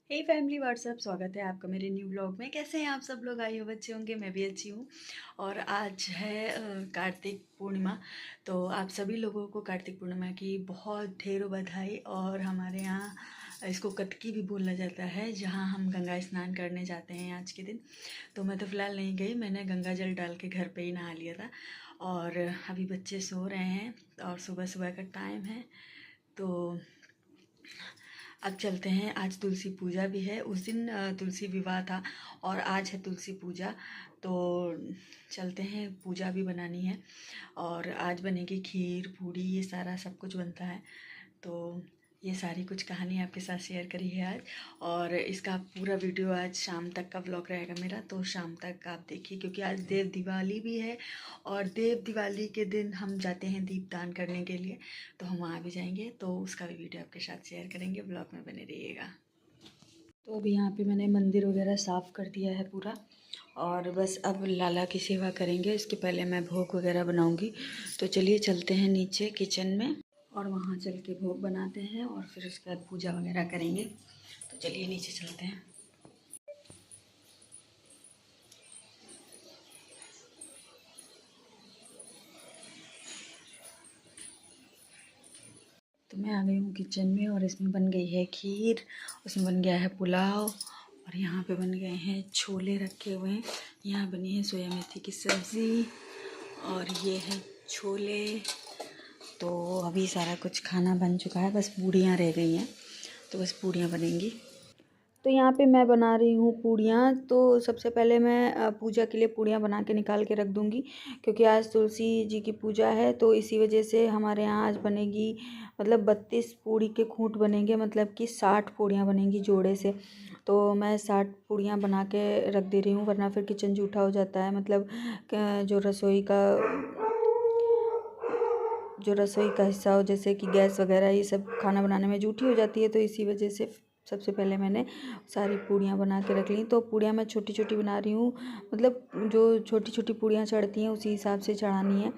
हे family WhatsApp, स्वागत है आपका मेरे न्यू ब्लॉग में। कैसे हैं आप सब लोग? आई हो बच्चे होंगे, मैं भी अच्छी हूँ। और आज है कार्तिक पूर्णिमा। तो आप सभी लोगों को कार्तिक पूर्णिमा की बहुत ढेरों बधाई। और हमारे यहाँ इसको कतकी भी बोला जाता है, जहाँ हम गंगा स्नान करने जाते हैं आज के दिन। तो मैं तो फ़िलहाल नहीं गई, मैंने गंगा जल डाल के घर पे ही नहा लिया था। और अभी बच्चे सो रहे हैं और सुबह सुबह का टाइम है। तो अब चलते हैं। आज तुलसी पूजा भी है। उस दिन तुलसी विवाह था और आज है तुलसी पूजा। तो चलते हैं, पूजा भी बनानी है। और आज बनेगी खीर पूड़ी, ये सारा सब कुछ बनता है। तो ये सारी कुछ कहानी आपके साथ शेयर करी है आज। और इसका पूरा वीडियो आज शाम तक का व्लॉग रहेगा मेरा, तो शाम तक आप देखिए, क्योंकि आज देव दिवाली भी है। और देव दिवाली के दिन हम जाते हैं दीपदान करने के लिए, तो हम वहाँ भी जाएंगे। तो उसका भी वीडियो आपके साथ शेयर करेंगे, ब्लॉग में बने रहिएगा। तो अभी यहाँ पे मैंने मंदिर वगैरह साफ़ कर दिया है पूरा। और बस अब लाला की सेवा करेंगे, इसके पहले मैं भोग वगैरह बनाऊंगी। तो चलिए चलते हैं नीचे किचन में और वहाँ चल के भोग बनाते हैं और फिर उसके बाद पूजा वगैरह करेंगे। तो चलिए नीचे चलते हैं। तो मैं आ गई हूँ किचन में और इसमें बन गई है खीर, उसमें बन गया है पुलाव, और यहाँ पे बन गए हैं छोले रखे हुए हैं। यहाँ बनी है सोया मेथी की सब्ज़ी और ये है छोले। तो अभी सारा कुछ खाना बन चुका है, बस पूड़ियाँ रह गई हैं। तो बस पूड़ियाँ बनेंगी। तो यहाँ पे मैं बना रही हूँ पूड़ियाँ। तो सबसे पहले मैं पूजा के लिए पूड़ियाँ बना के निकाल के रख दूँगी, क्योंकि आज तुलसी जी की पूजा है। तो इसी वजह से हमारे यहाँ आज बनेगी, मतलब 32 पूड़ी के खूंट बनेंगे, मतलब कि 60 पूड़ियाँ बनेंगी जोड़े से। तो मैं 60 पूड़ियाँ बना के रख दे रही हूँ, वरना फिर किचन जूठा हो जाता है। मतलब जो रसोई का हिस्सा हो, जैसे कि गैस वगैरह, ये सब खाना बनाने में जूठी हो जाती है। तो इसी वजह से सबसे पहले मैंने सारी पूड़ियाँ बना के रख ली। तो पूड़ियाँ मैं छोटी छोटी बना रही हूँ, मतलब जो छोटी छोटी पूड़ियाँ चढ़ती हैं उसी हिसाब से चढ़ानी है।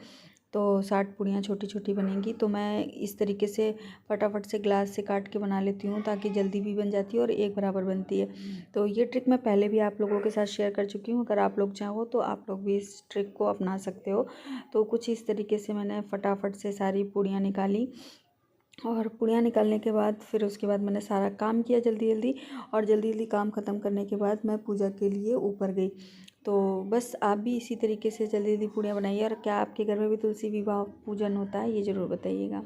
तो 60 पूड़ियाँ छोटी छोटी बनेंगी। तो मैं इस तरीके से फटाफट से ग्लास से काट के बना लेती हूँ, ताकि जल्दी भी बन जाती है और एक बराबर बनती है। तो ये ट्रिक मैं पहले भी आप लोगों के साथ शेयर कर चुकी हूँ। अगर आप लोग चाहो तो आप लोग भी इस ट्रिक को अपना सकते हो। तो कुछ इस तरीके से मैंने फटाफट से सारी पूड़ियाँ निकाली। और पूड़ियाँ निकालने के बाद फिर उसके बाद मैंने सारा काम किया जल्दी जल्दी। और जल्दी जल्दी काम ख़त्म करने के बाद मैं पूजा के लिए ऊपर गई। तो बस आप भी इसी तरीके से जल्दी जल्दी पूड़ियाँ बनाइए। और क्या आपके घर में भी तुलसी विवाह पूजन होता है, ये ज़रूर बताइएगा।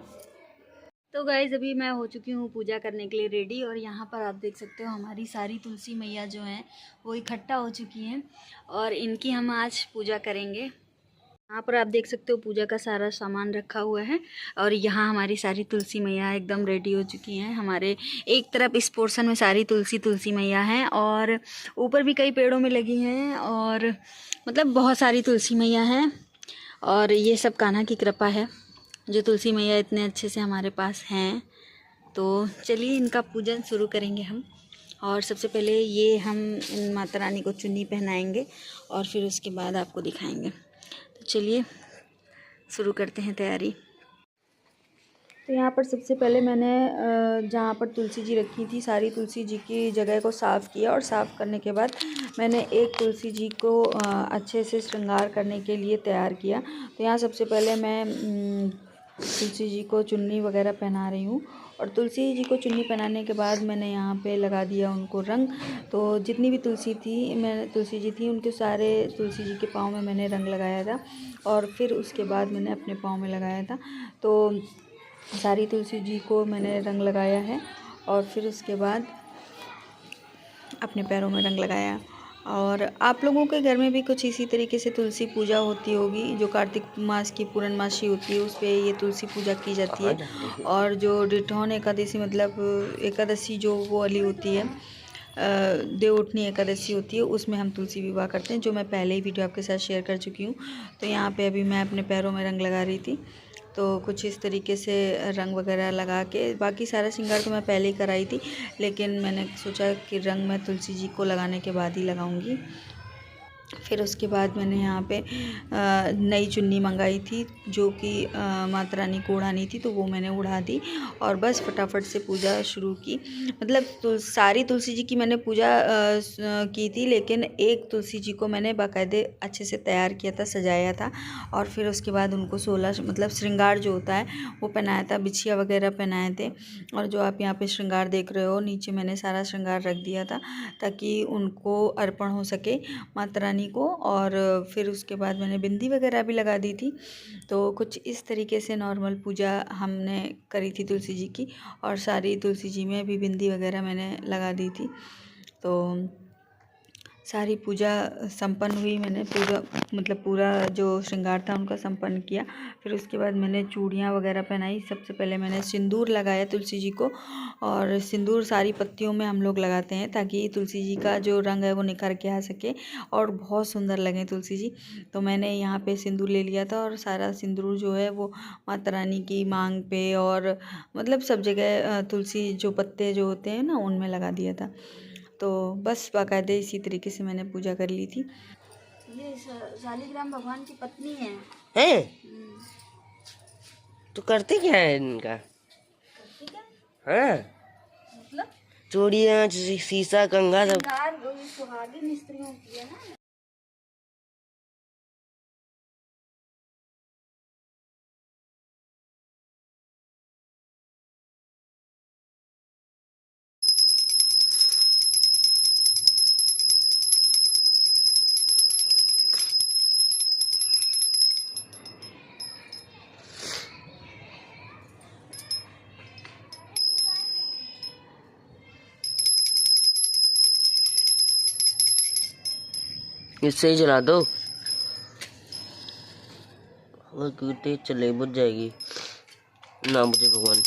तो गाइज अभी मैं हो चुकी हूँ पूजा करने के लिए रेडी। और यहाँ पर आप देख सकते हो हमारी सारी तुलसी मैया जो हैं वो इकट्ठा हो चुकी हैं, और इनकी हम आज पूजा करेंगे। यहाँ पर आप देख सकते हो पूजा का सारा सामान रखा हुआ है। और यहाँ हमारी सारी तुलसी मैया एकदम रेडी हो चुकी हैं। हमारे एक तरफ इस पोर्शन में सारी तुलसी मैया हैं, और ऊपर भी कई पेड़ों में लगी हैं, और मतलब बहुत सारी तुलसी मैया हैं। और ये सब कान्हा की कृपा है, जो तुलसी मैया इतने अच्छे से हमारे पास हैं। तो चलिए इनका पूजन शुरू करेंगे हम। और सबसे पहले ये हम इन माता रानी को चुन्नी पहनाएंगे, और फिर उसके बाद आपको दिखाएंगे। तो चलिए शुरू करते हैं तैयारी। तो यहाँ पर सबसे पहले मैंने जहाँ पर तुलसी जी रखी थी, सारी तुलसी जी की जगह को साफ़ किया। और साफ़ करने के बाद मैंने एक तुलसी जी को अच्छे से श्रृंगार करने के लिए तैयार किया। तो यहाँ सबसे पहले मैं तुलसी जी को चुन्नी वगैरह पहना रही हूँ। और तुलसी जी को चुन्नी पहनाने के बाद मैंने यहाँ पे लगा दिया उनको रंग। तो जितनी भी तुलसी जी थी, उनके सारे तुलसी जी के पाँव में मैंने रंग लगाया था। और फिर उसके बाद मैंने अपने पाँव में लगाया था। तो सारी तुलसी जी को मैंने रंग लगाया है, और फिर उसके बाद अपने पैरों में रंग लगाया। और आप लोगों के घर में भी कुछ इसी तरीके से तुलसी पूजा होती होगी। जो कार्तिक मास की पूर्णमासी होती है, उस पर ये तुलसी पूजा की जाती है। और जो डिठौन एकादशी, मतलब एकादशी जो वो वाली होती है, देवउठनी एकादशी होती है, उसमें हम तुलसी विवाह करते हैं, जो मैं पहले ही वीडियो आपके साथ शेयर कर चुकी हूँ। तो यहाँ पे अभी मैं अपने पैरों में रंग लगा रही थी। तो कुछ इस तरीके से रंग वगैरह लगा के, बाकी सारा श्रृंगार तो मैं पहले ही कराई थी, लेकिन मैंने सोचा कि रंग मैं तुलसी जी को लगाने के बाद ही लगाऊंगी। फिर उसके बाद मैंने यहाँ पे नई चुन्नी मंगाई थी जो कि माता रानी को उड़ानी थी, तो वो मैंने उड़ा दी और बस फटाफट से पूजा शुरू की। मतलब तो सारी तुलसी जी की मैंने पूजा की थी, लेकिन एक तुलसी जी को मैंने बाकायदे अच्छे से तैयार किया था, सजाया था और फिर उसके बाद उनको 16 मतलब श्रृंगार जो होता है वो पहनाया था, बिछिया वगैरह पहनाए थे। और जो आप यहाँ पे श्रृंगार देख रहे हो नीचे मैंने सारा श्रृंगार रख दिया था ताकि उनको अर्पण हो सके माता रानी को। और फिर उसके बाद मैंने बिंदी वगैरह भी लगा दी थी। तो कुछ इस तरीके से नॉर्मल पूजा हमने करी थी तुलसी जी की, और सारी तुलसी जी में भी बिंदी वगैरह मैंने लगा दी थी। तो सारी पूजा संपन्न हुई, मैंने पूरा मतलब पूरा जो श्रृंगार था उनका संपन्न किया। फिर उसके बाद मैंने चूड़ियाँ वगैरह पहनाई। सबसे पहले मैंने सिंदूर लगाया तुलसी जी को, और सिंदूर सारी पत्तियों में हम लोग लगाते हैं ताकि तुलसी जी का जो रंग है वो निखर के आ सके और बहुत सुंदर लगे तुलसी जी। तो मैंने यहाँ पे सिंदूर ले लिया था और सारा सिंदूर जो है वो माता रानी की मांग पे और मतलब सब जगह तुलसी जो पत्ते जो होते हैं ना उनमें लगा दिया था। तो बस बाकायदे इसी तरीके से मैंने पूजा कर ली थी। ये शालिग्राम भगवान की पत्नी है। तो करते क्या है इनका? हाँ, मतलब चूड़ियाँ, शीशा, कंघा सब। सुहागिन स्त्रियों की है ना। इससे ही जला दो, वो तेज चले बुझ जाएगी ना मुझे भगवान।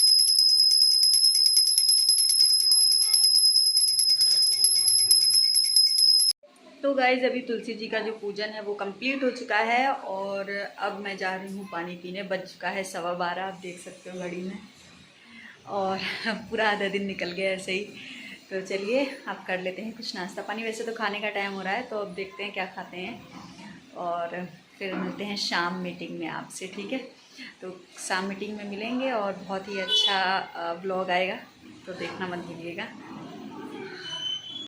तो गाइज़ अभी तुलसी जी का जो पूजन है वो कंप्लीट हो चुका है और अब मैं जा रही हूँ पानी पीने। बज चुका है 12:15, आप देख सकते हो घड़ी में, और पूरा आधा दिन निकल गया ऐसे ही। तो चलिए आप कर लेते हैं कुछ नाश्ता पानी। वैसे तो खाने का टाइम हो रहा है, तो अब देखते हैं क्या खाते हैं और फिर मिलते हैं शाम मीटिंग में आपसे, ठीक है? तो शाम मीटिंग में मिलेंगे और बहुत ही अच्छा व्लॉग आएगा, तो देखना मत भूलिएगा।